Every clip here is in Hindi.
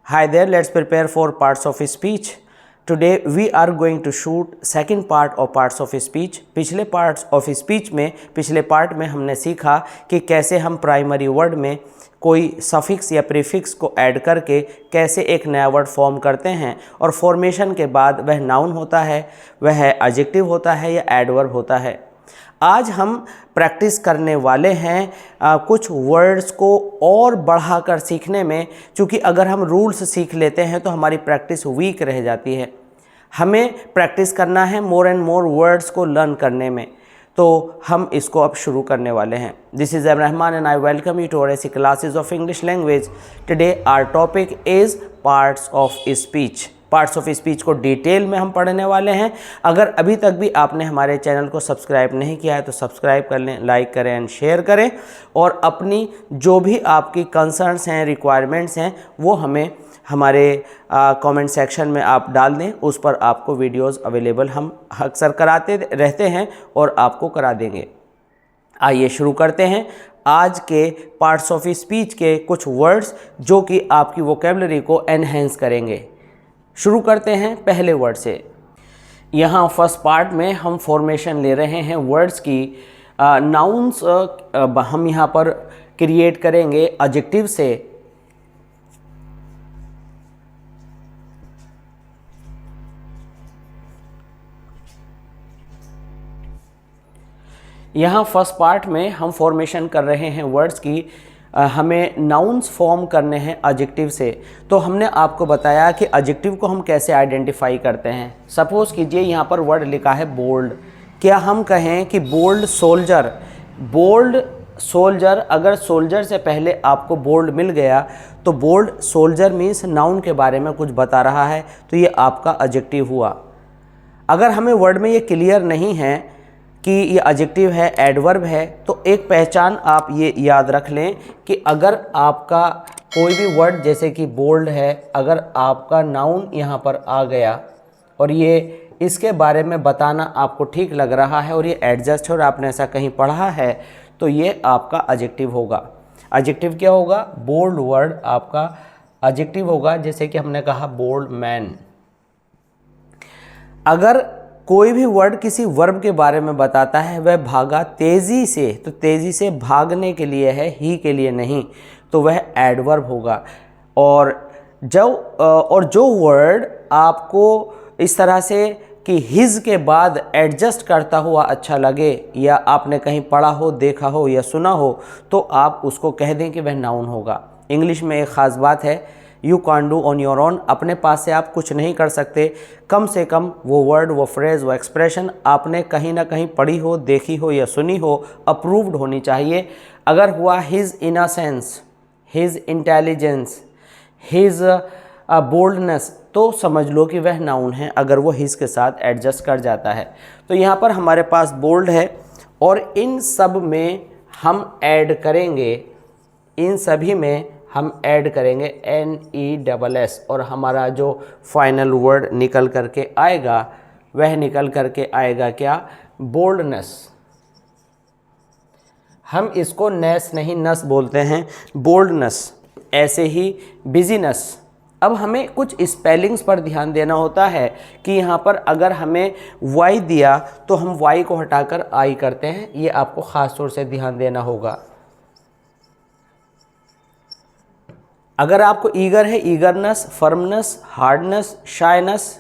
Hi there, let's prepare for parts of speech. Today we are going to shoot second part of parts of speech. पिछले parts of speech में पिछले part में हमने सीखा कि कैसे हम प्राइमरी वर्ड में कोई सफिक्स या प्रीफिक्स को ऐड करके कैसे एक नया वर्ड फॉर्म करते हैं और फॉर्मेशन के बाद वह नाउन होता है, वह एडजेक्टिव होता है या एडवर्ब होता है। आज हम प्रैक्टिस करने वाले हैं कुछ वर्ड्स को और बढ़ाकर सीखने में, क्योंकि अगर हम रूल्स सीख लेते हैं तो हमारी प्रैक्टिस वीक रह जाती है। हमें प्रैक्टिस करना है मोर एंड मोर वर्ड्स को लर्न करने में, तो हम इसको अब शुरू करने वाले हैं। This is Rahman and I welcome you to our ऐसी classes of English language. Today our topic is parts of speech. Parts of speech को डिटेल में हम पढ़ने वाले हैं। अगर अभी तक भी आपने हमारे चैनल को सब्सक्राइब नहीं किया है तो सब्सक्राइब कर लें, लाइक करें एंड शेयर करें, और अपनी जो भी आपकी कंसर्न्स हैं, रिक्वायरमेंट्स हैं, वो हमें हमारे कमेंट सेक्शन में आप डाल दें। उस पर आपको वीडियोस अवेलेबल हम अक्सर कराते रहते हैं और आपको करा देंगे। आइए शुरू करते हैं आज के पार्ट्स ऑफ स्पीच के कुछ वर्ड्स जो कि आपकी वोकेबलरी को एनहेंस करेंगे। शुरू करते हैं पहले वर्ड से। यहाँ फर्स्ट पार्ट में हम फॉर्मेशन ले रहे हैं वर्ड्स की। नाउन्स हम यहाँ पर क्रिएट करेंगे एडजेक्टिव से। यहाँ फर्स्ट पार्ट में हम फॉर्मेशन कर रहे हैं वर्ड्स की। हमें नाउन्स फॉर्म करने हैं एडजेक्टिव से। तो हमने आपको बताया कि एडजेक्टिव को हम कैसे आइडेंटिफाई करते हैं। सपोज़ कीजिए यहाँ पर वर्ड लिखा है बोल्ड। क्या हम कहें कि बोल्ड सोल्जर? बोल्ड सोल्जर, अगर सोल्जर से पहले आपको बोल्ड मिल गया तो बोल्ड सोल्जर मीन्स नाउन के बारे में कुछ बता रहा है, तो ये आपका एडजेक्टिव हुआ। अगर हमें वर्ड में ये क्लियर नहीं है कि ये एडजेक्टिव है, एडवर्ब है, तो एक पहचान आप ये याद रख लें कि अगर आपका कोई भी वर्ड जैसे कि बोल्ड है, अगर आपका नाउन यहाँ पर आ गया और ये इसके बारे में बताना आपको ठीक लग रहा है और ये एडजस्ट और आपने ऐसा कहीं पढ़ा है, तो ये आपका एडजेक्टिव होगा। एडजेक्टिव क्या होगा? बोल्ड वर्ड आपका एडजेक्टिव होगा। जैसे कि हमने कहा बोल्ड मैन। अगर कोई भी वर्ड किसी वर्ब के बारे में बताता है, वह भागा तेज़ी से, तो तेज़ी से भागने के लिए है, ही के लिए नहीं, तो वह एडवर्ब होगा। और जो वर्ड आपको इस तरह से कि हिज के बाद एडजस्ट करता हुआ अच्छा लगे, या आपने कहीं पढ़ा हो, देखा हो या सुना हो, तो आप उसको कह दें कि वह नाउन होगा। इंग्लिश में एक ख़ास बात है, you can do on your own. अपने पास से आप कुछ नहीं कर सकते। कम से कम वो वर्ड, वो फ्रेज़, वो एक्सप्रेशन आपने कहीं ना कहीं पढ़ी हो, देखी हो या सुनी हो, अप्रूव्ड होनी चाहिए। अगर हुआ his innocence, his intelligence, his boldness, तो समझ लो कि वह नाउन है, अगर वो हिज के साथ एडजस्ट कर जाता है। तो यहाँ पर हमारे पास बोल्ड है और इन सब में हम ऐड करेंगे, इन सभी में हम ऐड करेंगे NESS, और हमारा जो फाइनल वर्ड निकल करके आएगा वह निकल करके आएगा क्या? बोल्डनेस। हम इसको नेस नहीं नस बोलते हैं, बोल्डनेस। ऐसे ही बिजीनेस। अब हमें कुछ स्पेलिंग्स पर ध्यान देना होता है कि यहाँ पर अगर हमें वाई दिया तो हम वाई को हटाकर आई करते हैं। ये आपको ख़ास तौर से ध्यान देना होगा। अगर आपको ईगर है, ईगरनेस, फर्मनेस, हार्डनेस, शायनेस।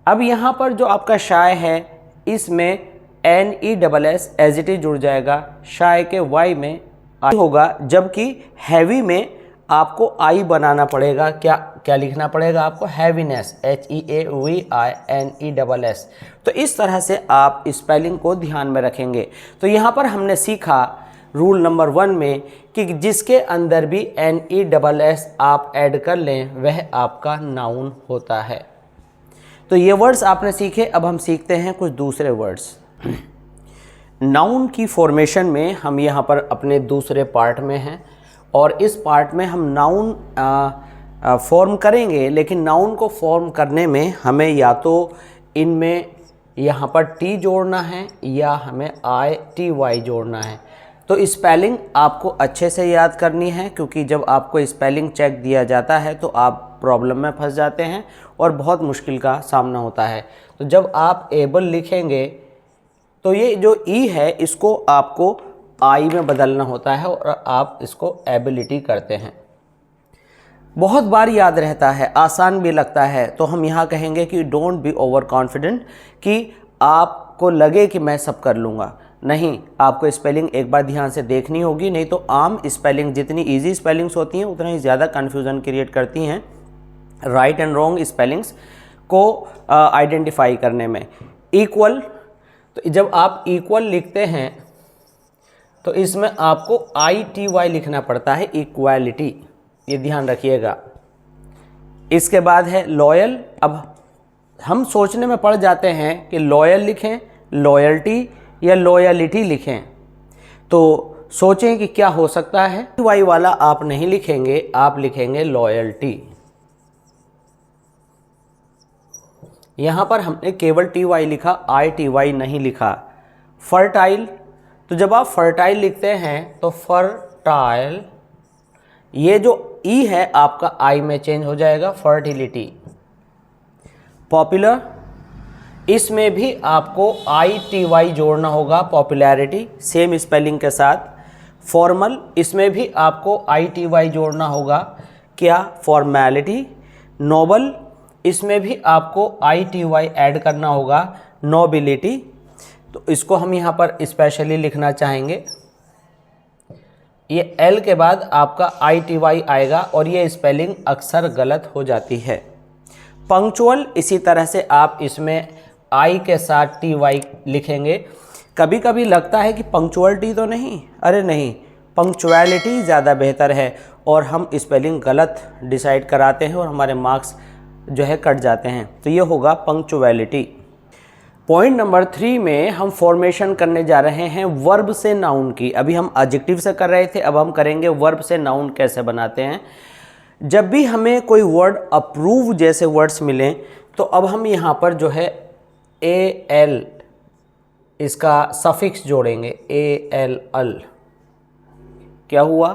अब यहाँ पर जो आपका शाय है, इसमें NESS एज इट इज जुड़ जाएगा। शाय के वाई में आई होगा, जबकि हैवी में आपको आई बनाना पड़ेगा। क्या लिखना पड़ेगा आपको? Heaviness, HEAVINESS। तो इस तरह से आप स्पेलिंग को ध्यान में रखेंगे। तो यहाँ पर हमने सीखा रूल नंबर 1 में कि जिसके अंदर भी NESS आप ऐड कर लें वह आपका नाउन होता है। तो ये वर्ड्स आपने सीखे। अब हम सीखते हैं कुछ दूसरे वर्ड्स। नाउन की फॉर्मेशन में हम यहाँ पर अपने दूसरे पार्ट में हैं और इस पार्ट में हम नाउन फॉर्म करेंगे, लेकिन नाउन को फॉर्म करने में हमें या तो इनमें यहाँ पर T जोड़ना है या हमें ITY जोड़ना है। तो स्पेलिंग आपको अच्छे से याद करनी है, क्योंकि जब आपको स्पेलिंग चेक दिया जाता है तो आप प्रॉब्लम में फंस जाते हैं और बहुत मुश्किल का सामना होता है। तो जब आप एबल लिखेंगे तो ये जो ई है इसको आपको आई में बदलना होता है और आप इसको एबिलिटी करते हैं। बहुत बार याद रहता है, आसान भी लगता है, तो हम यहाँ कहेंगे कि डोंट बी ओवर कॉन्फिडेंट, कि आपको लगे कि मैं सब कर लूँगा। नहीं, आपको स्पेलिंग एक बार ध्यान से देखनी होगी, नहीं तो आम स्पेलिंग जितनी इजी स्पेलिंग्स होती हैं उतना ही ज़्यादा कन्फ्यूज़न क्रिएट करती हैं राइट एंड रॉन्ग स्पेलिंग्स को आइडेंटिफाई करने में। इक्वल, तो जब आप इक्वल लिखते हैं तो इसमें आपको ITY लिखना पड़ता है, इक्वालिटी, ये ध्यान रखिएगा। इसके बाद है लॉयल। अब हम सोचने में पड़ जाते हैं कि लॉयल लिखें, लॉयल्टी या लॉयलिटी लिखें, तो सोचें कि क्या हो सकता है। वाई वाला आप नहीं लिखेंगे, आप लिखेंगे लॉयल्टी। यहाँ पर हमने केवल TY लिखा, ITY नहीं लिखा। फर्टाइल, तो जब आप फर्टाइल लिखते हैं तो फर्टाइल, ये जो ई है आपका आई में चेंज हो जाएगा, फर्टिलिटी। पॉपुलर, इसमें भी आपको ITY जोड़ना होगा, पॉपुलैरिटी, सेम स्पेलिंग के साथ। फॉर्मल, इसमें भी आपको ITY जोड़ना होगा, क्या, फॉर्मेलिटी। नोबल, इसमें भी आपको ITY ऐड करना होगा, नोबिलिटी। तो इसको हम यहाँ पर स्पेशली लिखना चाहेंगे। ये L के बाद आपका ITY आएगा और ये स्पेलिंग अक्सर गलत हो जाती है। पंक्चुअल, इसी तरह से आप इसमें I के साथ TY लिखेंगे। कभी कभी लगता है कि पंक्चुअलिटी तो नहीं, अरे नहीं, पंक्चुअलिटी ज़्यादा बेहतर है, और हम स्पेलिंग गलत डिसाइड कराते हैं और हमारे मार्क्स जो है कट जाते हैं। तो ये होगा पंक्चुअलिटी। पॉइंट नंबर 3 में हम फॉर्मेशन करने जा रहे हैं वर्ब से नाउन की। अभी हम एडजेक्टिव से कर रहे थे, अब हम करेंगे वर्ब से नाउन कैसे बनाते हैं। जब भी हमें कोई वर्ड अप्रूव जैसे वर्ड्स मिलें तो अब हम यहाँ पर जो है AL इसका सफिक्स जोड़ेंगे, AL, अल। क्या हुआ,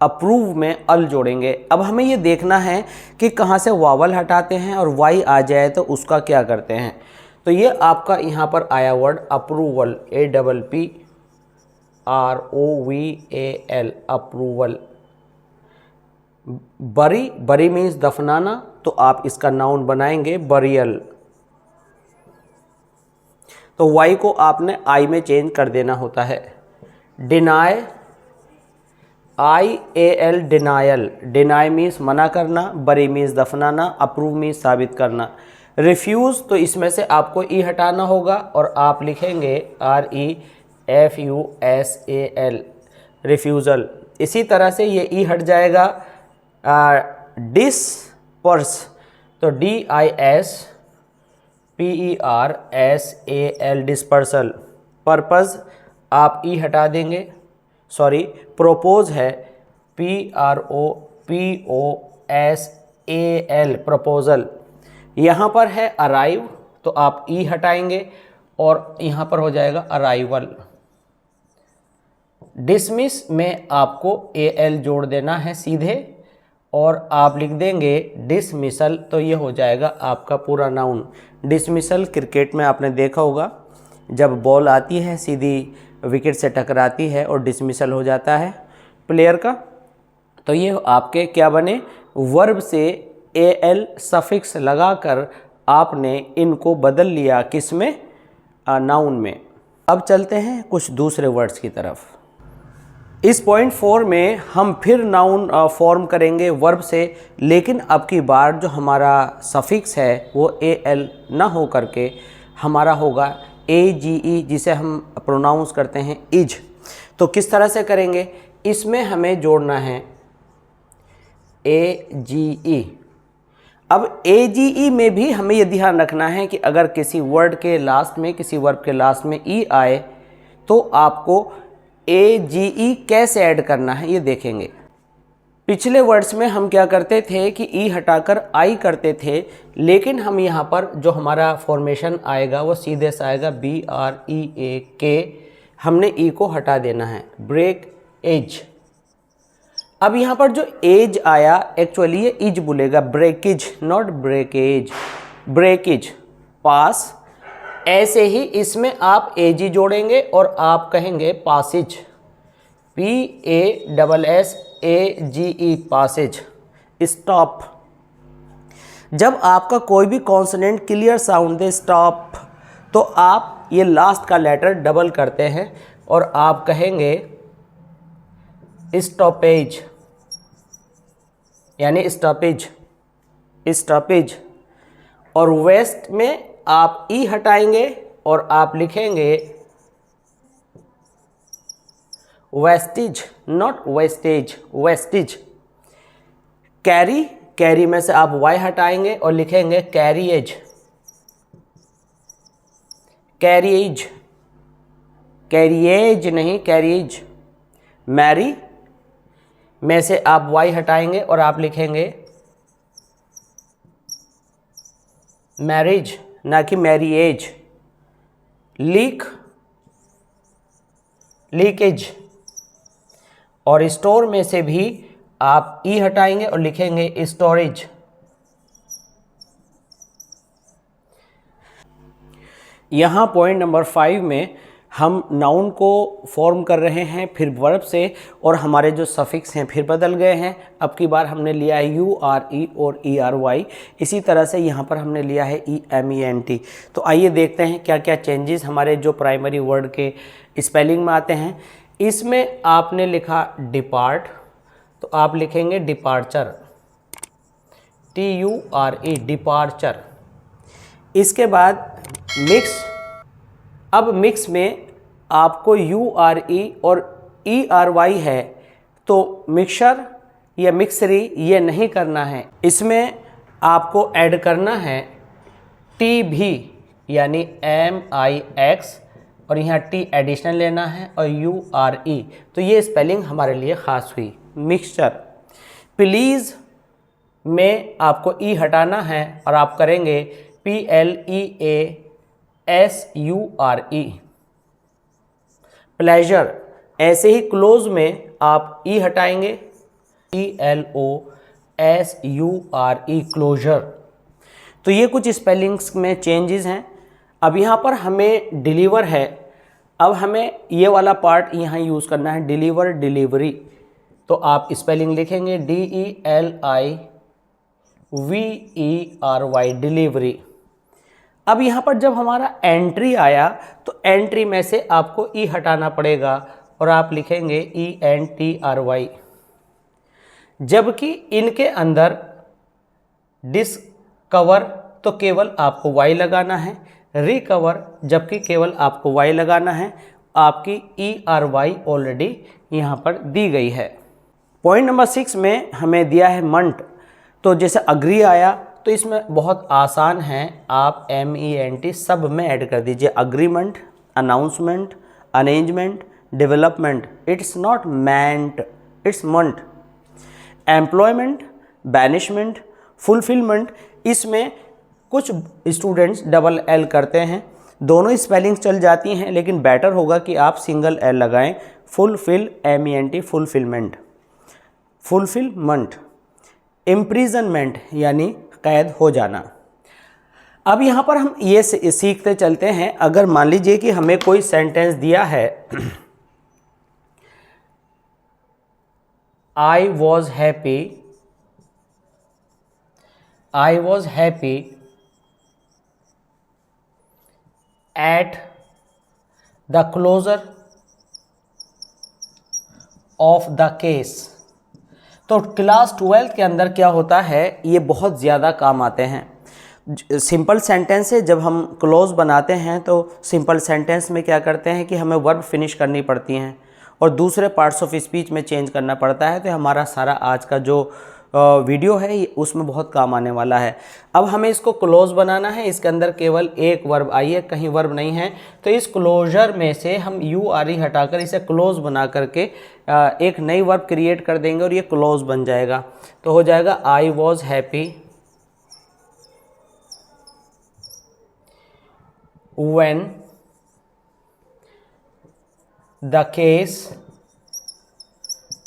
अप्रूव में अल जोड़ेंगे। अब हमें ये देखना है कि कहाँ से वावल हटाते हैं और वाई आ जाए तो उसका क्या करते हैं। तो ये आपका यहाँ पर आया वर्ड अप्रूवल, APPROVAL, अप्रूवल। बरी, बरी मीन्स दफनाना, तो आप इसका नाउन बनाएंगे बरियल। तो वाई को आपने आई में चेंज कर देना होता है। Deny, IAL, denial. Deny means मना करना, बरी मीन्स दफनाना, अप्रूव मीन्स साबित करना। रिफ्यूज़, तो इसमें से आपको ई हटाना होगा और आप लिखेंगे REFUSAL, रिफ्यूज़ल। इसी तरह से ये ई हट जाएगा। डिस्पर्स, तो DISPERSAL, डिस्पर्सल। पर्पज़ आप ई हटा देंगे, सॉरी, प्रोपोज है PROPOSAL, प्रपोजल। यहाँ पर है अराइव, तो आप ई हटाएंगे और यहाँ पर हो जाएगा अराइवल। डिसमिस में आपको AL जोड़ देना है सीधे और आप लिख देंगे डिसमिसल, तो ये हो जाएगा आपका पूरा नाउन। डिसमिसल क्रिकेट में आपने देखा होगा, जब बॉल आती है सीधी विकेट से टकराती है और डिसमिसल हो जाता है प्लेयर का। तो ये आपके क्या बने, वर्ब से AL सफिक्स लगाकर आपने इनको बदल लिया, किस में, नाउन में। अब चलते हैं कुछ दूसरे वर्ड्स की तरफ। इस पॉइंट 4 में हम फिर नाउन फॉर्म करेंगे वर्ब से, लेकिन अब की बार जो हमारा सफिक्स है वो AL ना हो करके हमारा होगा AGE, जिसे हम प्रोनाउंस करते हैं इज। तो किस तरह से करेंगे, इसमें हमें जोड़ना है AGE। अब AGE में भी हमें यह ध्यान रखना है कि अगर किसी वर्ड के लास्ट में, किसी वर्ब के लास्ट में ई आए तो आपको AGE कैसे ऐड करना है ये देखेंगे। पिछले वर्ड्स में हम क्या करते थे कि ई हटाकर आई करते थे, लेकिन हम यहाँ पर जो हमारा फॉर्मेशन आएगा वो सीधे से आएगा BREAK। हमने ई को हटा देना है, ब्रेक एज। अब यहाँ पर जो एज आया एक्चुअली ये इज बोलेगा, ब्रेकेज नॉट ब्रेकेज, ब्रेकेज पास। ऐसे ही इसमें आप एज ही जोड़ेंगे और आप कहेंगे पासेज, PASSAGE पासेज। स्टॉप, जब आपका कोई भी consonant clear sound they stop, तो आप ये लास्ट का लेटर डबल करते हैं और आप कहेंगे स्टॉपेज, यानी स्टॉपेज, स्टॉपेज। और वेस्ट में आप ई हटाएंगे और आप लिखेंगे Vestige not wastage, Vestige. Carry, carry में से आप वाई हटाएंगे और लिखेंगे कैरिएज, कैरिएज, कैरिएज नहीं कैरिएज। मैरी में से आप वाई हटाएंगे और आप लिखेंगे मैरिज, ना कि मैरिएज। Leak, leakage. और स्टोर में से भी आप ई हटाएंगे और लिखेंगे स्टोरेज। यहाँ पॉइंट नंबर 5 में हम नाउन को फॉर्म कर रहे हैं, फिर वर्ब से, और हमारे जो सफिक्स हैं फिर बदल गए हैं। अब की बार हमने लिया है URE और ERY, इसी तरह से यहाँ पर हमने लिया है EMENT। तो आइए देखते हैं क्या क्या चेंजेस हमारे जो प्राइमरी वर्ड के स्पेलिंग में आते हैं। इसमें आपने लिखा डिपार्ट, तो आप लिखेंगे डिपार्चर, TURE, डिपार्चर। इसके बाद मिक्स, अब मिक्स में आपको URE और ERY है, तो मिक्सर या मिक्सरी ये नहीं करना है, इसमें आपको ऐड करना है TB यानी MIX, और यहाँ T एडिशनल लेना है, और URE। तो ये स्पेलिंग हमारे लिए ख़ास हुई, मिक्सचर। प्लीज़ में आपको ई हटाना है और आप करेंगे PLEASURE। प्लेजर, ऐसे ही क्लोज में आप ई हटाएंगे, CLOSURE, क्लोजर। तो ये कुछ स्पेलिंग्स में चेंजेस हैं। अब यहाँ पर हमें डिलीवर है, अब हमें ये वाला पार्ट यहाँ यूज़ करना है, डिलीवर, डिलीवरी। तो आप स्पेलिंग लिखेंगे DELIVERY, डिलीवरी। अब यहाँ पर जब हमारा एंट्री आया तो एंट्री में से आपको ई हटाना पड़ेगा और आप लिखेंगे ENTRY। जबकि इनके अंदर डिस्कवर तो केवल आपको वाई लगाना है, रिकवर जबकि केवल आपको वाई लगाना है, आपकी ERY ऑलरेडी यहाँ पर दी गई है। पॉइंट नंबर 6 में हमें दिया है मंट, तो जैसे अग्री आया तो इसमें बहुत आसान है, आप MENT सब में ऐड कर दीजिए, agreement, announcement, arrangement, development. It's not ment, it's mant. Employment, banishment, fulfilment, इसमें कुछ स्टूडेंट्स डबल L करते हैं, दोनों स्पेलिंग चल जाती हैं, लेकिन बेटर होगा कि आप सिंगल L लगाएं। Fulfil, MENT, fulfilment, fulfilment. Imprisonment यानी कैद हो जाना। अब यहाँ पर हम ये सीखते चलते हैं, अगर मान लीजिए कि हमें कोई सेंटेंस दिया है, I was happy at the closure of the case। तो क्लास 12 के अंदर क्या होता है, ये बहुत ज़्यादा काम आते हैं। सिंपल सेंटेंस से जब हम क्लोज बनाते हैं तो सिंपल सेंटेंस में क्या करते हैं कि हमें वर्ब फिनिश करनी पड़ती हैं और दूसरे पार्ट्स ऑफ स्पीच में चेंज करना पड़ता है। तो हमारा सारा आज का जो वीडियो है उसमें बहुत काम आने वाला है। अब हमें इसको क्लोज बनाना है, इसके अंदर केवल एक वर्ब आई है, कहीं वर्ब नहीं है। तो इस क्लोजर में से हम URE हटाकर इसे क्लोज बना करके एक नई वर्ब क्रिएट कर देंगे और ये क्लोज बन जाएगा। तो हो जाएगा I was happy when the case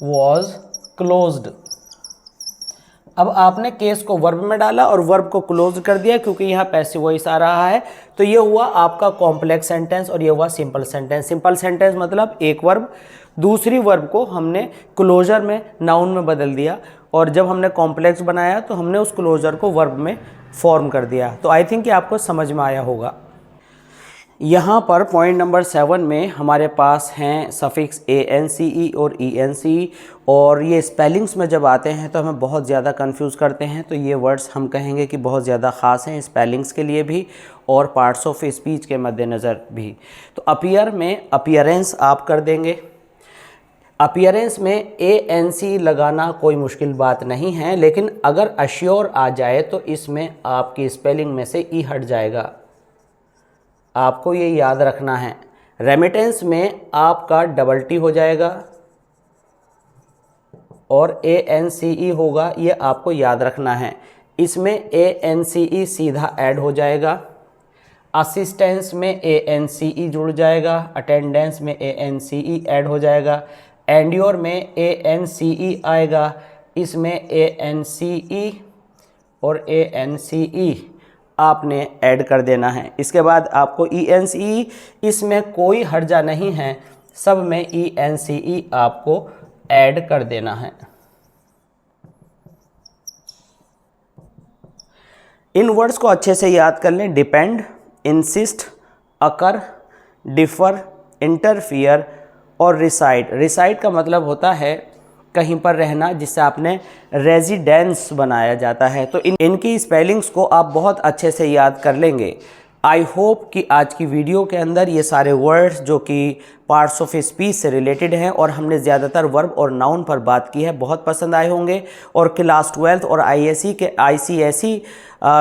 was closed. अब आपने केस को वर्ब में डाला और वर्ब को क्लोज कर दिया क्योंकि यहाँ पैसिव वॉइस आ रहा है, तो ये हुआ आपका कॉम्प्लेक्स सेंटेंस और ये हुआ सिंपल सेंटेंस। सिंपल सेंटेंस मतलब एक वर्ब दूसरी वर्ब को हमने क्लोजर में नाउन में बदल दिया, और जब हमने कॉम्प्लेक्स बनाया तो हमने उस क्लोजर को वर्ब में फॉर्म कर दिया। तो आई थिंक कि आपको समझ में आया होगा। यहाँ पर पॉइंट नंबर 7 में हमारे पास हैं सफिक्स ance और ence, और ये स्पेलिंग्स में जब आते हैं तो हमें बहुत ज़्यादा कंफ्यूज करते हैं। तो ये वर्ड्स हम कहेंगे कि बहुत ज़्यादा ख़ास हैं स्पेलिंग्स के लिए भी और पार्ट्स ऑफ स्पीच के मद्देनज़र भी। तो अपीयर में अपीयरेंस आप कर देंगे। अपीयरेंस में ANC लगाना कोई मुश्किल बात नहीं है, लेकिन अगर अश्योर आ जाए तो इसमें आपकी स्पेलिंग में से ई हट जाएगा, आपको ये याद रखना है। रेमिटेंस में आपका डबल टी हो जाएगा और ANCE होगा, ये आपको याद रखना है। इसमें ANCE सीधा ऐड हो जाएगा। असिस्टेंस में ANCE जुड़ जाएगा, अटेंडेंस में ANCE ऐड हो जाएगा, एंड्योर में ANCE आएगा, इसमें ANCE और ANCE आपने ऐड कर देना है। इसके बाद आपको ENCE, इसमें कोई हर्जा नहीं है, सब में ENCE आपको ऐड कर देना है। इन वर्ड्स को अच्छे से याद कर लें। डिपेंड, इंसिस्ट, अकर, डिफर, इंटरफियर और रिसाइड। रिसाइड का मतलब होता है कहीं पर रहना, जिससे आपने रेजिडेंस बनाया जाता है। तो इनकी स्पेलिंग्स को आप बहुत अच्छे से याद कर लेंगे। आई होप कि आज की वीडियो के अंदर ये सारे वर्ड्स जो कि पार्ट्स ऑफ स्पीच से रिलेटेड हैं और हमने ज़्यादातर वर्ब और नाउन पर बात की है, बहुत पसंद आए होंगे। और क्लास 12 और ICSE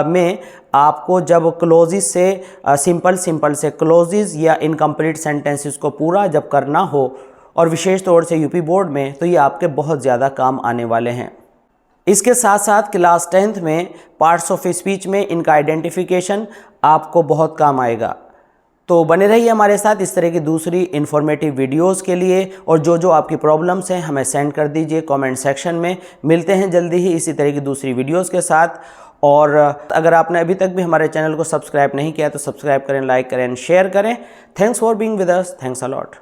में आपको जब क्लोजेस से सिंपल से क्लोजेस या इनकम्प्लीट सेंटेंसेस को पूरा जब करना हो, और विशेष तौर से यूपी बोर्ड में, तो ये आपके बहुत ज़्यादा काम आने वाले हैं। इसके साथ साथ क्लास 10th में पार्ट्स ऑफ स्पीच में इनका आइडेंटिफिकेशन आपको बहुत काम आएगा। तो बने रहिए हमारे साथ इस तरह की दूसरी इन्फॉर्मेटिव वीडियोस के लिए, और जो आपकी प्रॉब्लम्स हैं हमें सेंड कर दीजिए कमेंट सेक्शन में। मिलते हैं जल्दी ही इसी तरह की दूसरी वीडियोस के साथ। और अगर आपने अभी तक भी हमारे चैनल को सब्सक्राइब नहीं किया तो सब्सक्राइब करें, लाइक करें, शेयर करें। Thanks for being with us. Thanks a lot.